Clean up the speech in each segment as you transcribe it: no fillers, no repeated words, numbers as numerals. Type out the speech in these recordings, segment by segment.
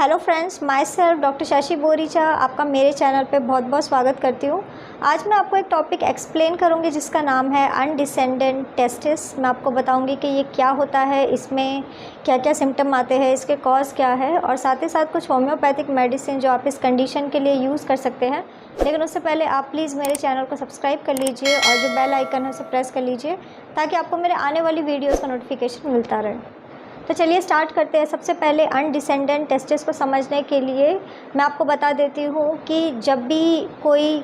Hello friends, my self doctor Shashi Boricha आपका मेरे channel पे बहुत बहुत स्वागत करती हूँ। आज मैं आपको एक टॉपिक एक्सप्लेन करूँगी जिसका नाम है अनडिसेंडेंट टेस्टिस। मैं आपको बताऊँगी कि ये क्या होता है, इसमें क्या क्या सिम्टम आते हैं, इसके कॉज क्या है और साथ ही साथ कुछ होम्योपैथिक मेडिसिन जो आप इस कंडीशन के लिए यूज़ कर सकते हैं। लेकिन उससे पहले आप प्लीज़ मेरे चैनल को सब्सक्राइब कर लीजिए और जो बेल आइकन है उसे प्रेस कर लीजिए ताकि आपको मेरे आने वाली वीडियोज़ का नोटिफिकेशन मिलता रहे। तो चलिए स्टार्ट करते हैं। सबसे पहले अनडिसेंडेंट टेस्टिस को समझने के लिए मैं आपको बता देती हूँ कि जब भी कोई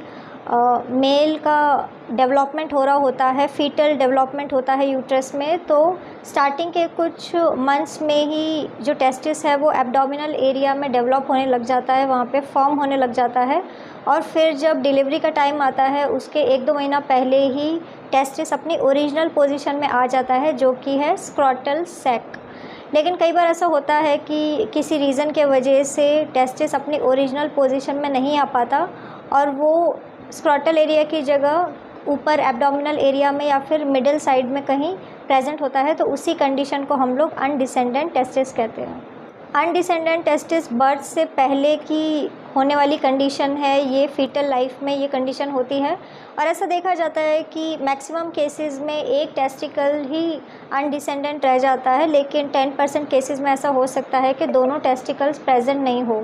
मेल का डेवलपमेंट हो रहा होता है, फीटल डेवलपमेंट होता है यूट्रस में, तो स्टार्टिंग के कुछ मंथ्स में ही जो टेस्टिस है वो एब्डोमिनल एरिया में डेवलप होने लग जाता है, वहाँ पे फॉर्म होने लग जाता है। और फिर जब डिलीवरी का टाइम आता है उसके 1-2 महीना पहले ही टेस्टिस अपनी ओरिजिनल पोजीशन में आ जाता है, जो कि है स्क्रॉटल सैक। लेकिन कई बार ऐसा होता है कि किसी रीज़न के वजह से टेस्टिस अपनी ओरिजिनल पोजीशन में नहीं आ पाता और वो स्क्रॉटल एरिया की जगह ऊपर एब्डोमिनल एरिया में या फिर मिडिल साइड में कहीं प्रेजेंट होता है, तो उसी कंडीशन को हम लोग अनडिसेंडेंट टेस्टिस कहते हैं। अनडिसेंडेंट टेस्टिस बर्थ से पहले की होने वाली कंडीशन है। ये फीटल लाइफ में ये कंडीशन होती है और ऐसा देखा जाता है कि मैक्सिमम केसेस में एक टेस्टिकल ही अनडिसेंडेंट रह जाता है, लेकिन 10% केसेस में ऐसा हो सकता है कि दोनों टेस्टिकल्स प्रेजेंट नहीं हो।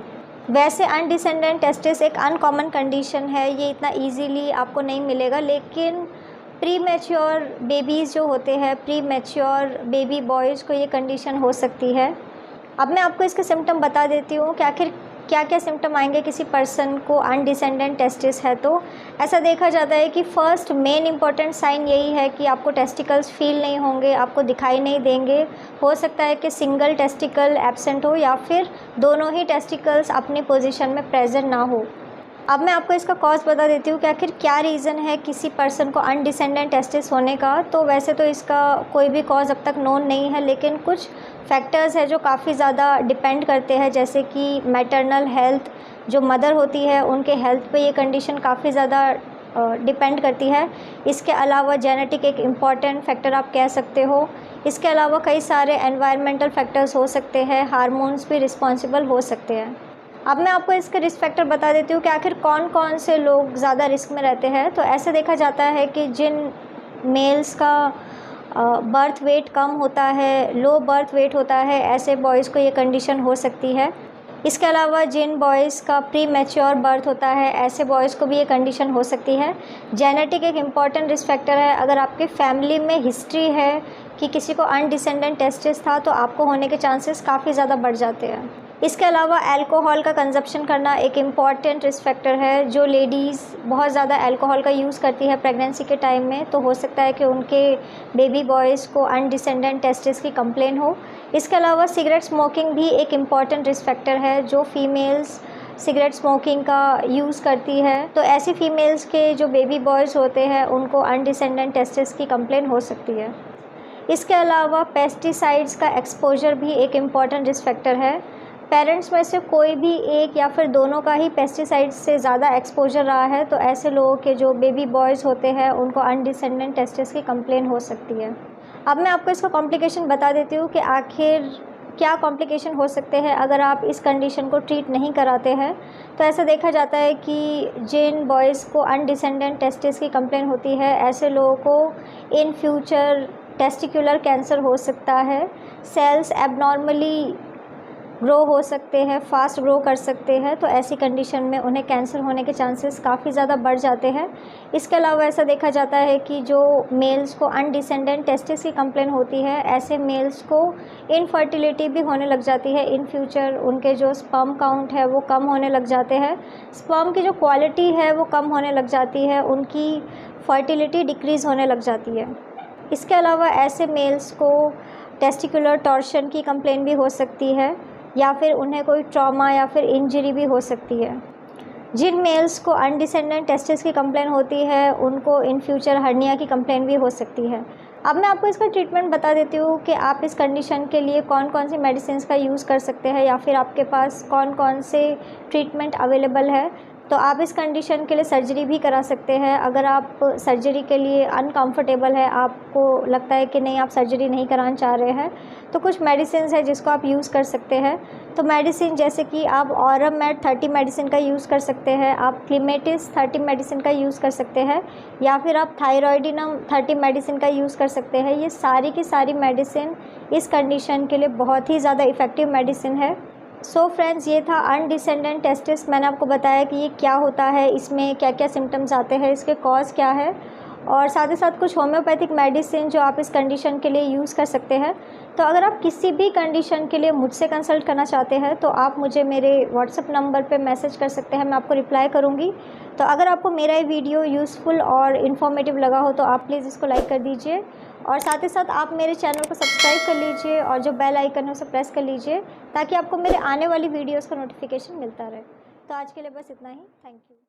वैसे अनडिसेंडेंट टेस्टिस एक अनकॉमन कंडीशन है, ये इतना ईजीली आपको नहीं मिलेगा, लेकिन प्री मैच्योर बेबीज़ जो होते हैं, प्री मैच्योर बेबी बॉयज़ को ये कंडीशन हो सकती है। अब मैं आपको इसके सिम्टम बता देती हूँ कि आखिर क्या क्या सिम्टम आएंगे किसी पर्सन को अनडिसेंडेंट टेस्टिस है। तो ऐसा देखा जाता है कि फ़र्स्ट मेन इंपॉर्टेंट साइन यही है कि आपको टेस्टिकल्स फील नहीं होंगे, आपको दिखाई नहीं देंगे। हो सकता है कि सिंगल टेस्टिकल एब्सेंट हो या फिर दोनों ही टेस्टिकल्स अपनी पोजीशन में प्रेजेंट ना हो। अब मैं आपको इसका कॉज बता देती हूँ कि आखिर क्या रीज़न है किसी पर्सन को अनडिसेंडेंट टेस्टिस होने का। तो वैसे तो इसका कोई भी कॉज अब तक नोन नहीं है, लेकिन कुछ फैक्टर्स है जो काफ़ी ज़्यादा डिपेंड करते हैं, जैसे कि मैटरनल हेल्थ, जो मदर होती है उनके हेल्थ पे ये कंडीशन काफ़ी ज़्यादा डिपेंड करती है। इसके अलावा जेनेटिक एक इम्पॉर्टेंट फैक्टर आप कह सकते हो। इसके अलावा कई सारे एनवायरमेंटल फैक्टर्स हो सकते हैं, हार्मोन्स भी रिस्पॉन्सिबल हो सकते हैं। अब मैं आपको इसके रिस्क फैक्टर बता देती हूँ कि आखिर कौन कौन से लोग ज़्यादा रिस्क में रहते हैं। तो ऐसे देखा जाता है कि जिन मेल्स का बर्थ वेट कम होता है, लो बर्थ वेट होता है, ऐसे बॉयज़ को ये कंडीशन हो सकती है। इसके अलावा जिन बॉयज़ का प्री मैच्योर बर्थ होता है, ऐसे बॉयज़ को भी ये कंडीशन हो सकती है। जेनेटिक एक इम्पॉर्टेंट रिस्क फैक्टर है। अगर आपके फैमिली में हिस्ट्री है कि किसी को अनडिसेंडेंट टेस्टिस था, तो आपको होने के चांसेस काफ़ी ज़्यादा बढ़ जाते हैं। इसके अलावा अल्कोहल का कंजप्शन करना एक इम्पॉर्टेंट रिस्क फैक्टर है। जो लेडीज़ बहुत ज़्यादा अल्कोहल का यूज़ करती है प्रेगनेंसी के टाइम में, तो हो सकता है कि उनके बेबी बॉयज़ को अनडिसेंडेंट टेस्टिस की कंप्लेन हो। इसके अलावा सिगरेट स्मोकिंग भी एक इम्पॉर्टेंट रिस्क फैक्टर है। जो फीमेल्स सिगरेट स्मोकिंग का यूज़ करती है, तो ऐसी फीमेल्स के जो बेबी बॉयज़ होते हैं उनको अनडिसेंडेंट टेस्टिस की कंप्लेन हो सकती है। इसके अलावा पेस्टिसाइड्स का एक्सपोजर भी एक इम्पॉर्टेंट रिस्क फैक्टर है। पेरेंट्स में से कोई भी एक या फिर दोनों का ही पेस्टिसाइड्स से ज़्यादा एक्सपोजर रहा है, तो ऐसे लोगों के जो बेबी बॉयज़ होते हैं उनको अनडिसेंडेंट टेस्टिस की कंप्लेन हो सकती है। अब मैं आपको इसका कॉम्प्लिकेशन बता देती हूँ कि आखिर क्या कॉम्प्लिकेशन हो सकते हैं अगर आप इस कंडीशन को ट्रीट नहीं कराते हैं। तो ऐसा देखा जाता है कि जिन बॉयज़ को अनडिसेंडेंट टेस्टिस की कंप्लेन होती है, ऐसे लोगों को इन फ्यूचर टेस्टिकुलर कैंसर हो सकता है। सेल्स एबनॉर्मली ग्रो हो सकते हैं, फास्ट ग्रो कर सकते हैं, तो ऐसी कंडीशन में उन्हें कैंसर होने के चांसेस काफ़ी ज़्यादा बढ़ जाते हैं। इसके अलावा ऐसा देखा जाता है कि जो मेल्स को अनडिसेंडेंट टेस्टिस की कंप्लेन होती है, ऐसे मेल्स को इनफर्टिलिटी भी होने लग जाती है। इन फ्यूचर उनके जो स्पर्म काउंट है वो कम होने लग जाते हैं, स्पर्म की जो क्वालिटी है वो कम होने लग जाती है, उनकी फर्टिलिटी डिक्रीज़ होने लग जाती है। इसके अलावा ऐसे मेल्स को टेस्टिकुलर टॉर्शन की कंप्लेन भी हो सकती है या फिर उन्हें कोई ट्रॉमा या फिर इंजरी भी हो सकती है। जिन मेल्स को अनडिसेंडेंट टेस्टिस की कंप्लेन होती है उनको इन फ्यूचर हर्निया की कंप्लेन भी हो सकती है। अब मैं आपको इसका ट्रीटमेंट बता देती हूँ कि आप इस कंडीशन के लिए कौन कौन सी मेडिसिन का यूज़ कर सकते हैं या फिर आपके पास कौन कौन से ट्रीटमेंट अवेलेबल है। तो आप इस कंडीशन के लिए सर्जरी भी करा सकते हैं। अगर आप सर्जरी के लिए अनकंफर्टेबल है, आपको लगता है कि नहीं आप सर्जरी नहीं कराना चाह रहे हैं, तो कुछ मेडिसिन है जिसको आप यूज़ कर सकते हैं। तो मेडिसिन जैसे कि आप ऑरमेट 30 मेडिसिन का यूज़ कर सकते हैं, आप क्लिमेटिस 30 मेडिसिन का यूज़ कर सकते हैं, या फिर आप थायरॉयडिनम 30 मेडिसिन का यूज़ कर सकते हैं। ये सारी की सारी मेडिसिन इस कंडीशन के लिए बहुत ही ज़्यादा इफ़ेक्टिव मेडिसिन है। सो फ्रेंड्स, ये था अनडिसेंडेंट टेस्टिस। मैंने आपको बताया कि ये क्या होता है, इसमें क्या क्या सिम्टम्स आते हैं, इसके कॉज क्या है, और साथ ही साथ कुछ होम्योपैथिक मेडिसिन जो आप इस कंडीशन के लिए यूज़ कर सकते हैं। तो अगर आप किसी भी कंडीशन के लिए मुझसे कंसल्ट करना चाहते हैं तो आप मुझे मेरे व्हाट्सएप नंबर पे मैसेज कर सकते हैं, मैं आपको रिप्लाई करूँगी। तो अगर आपको मेरा ये वीडियो यूज़फुल और इन्फॉर्मेटिव लगा हो तो आप प्लीज़ इसको लाइक कर दीजिए, और साथ ही साथ आप मेरे चैनल को सब्सक्राइब कर लीजिए और जो बेल आइकन है उसे प्रेस कर लीजिए, ताकि आपको मेरे आने वाली वीडियोज़ का नोटिफिकेशन मिलता रहे। तो आज के लिए बस इतना ही। Thank you.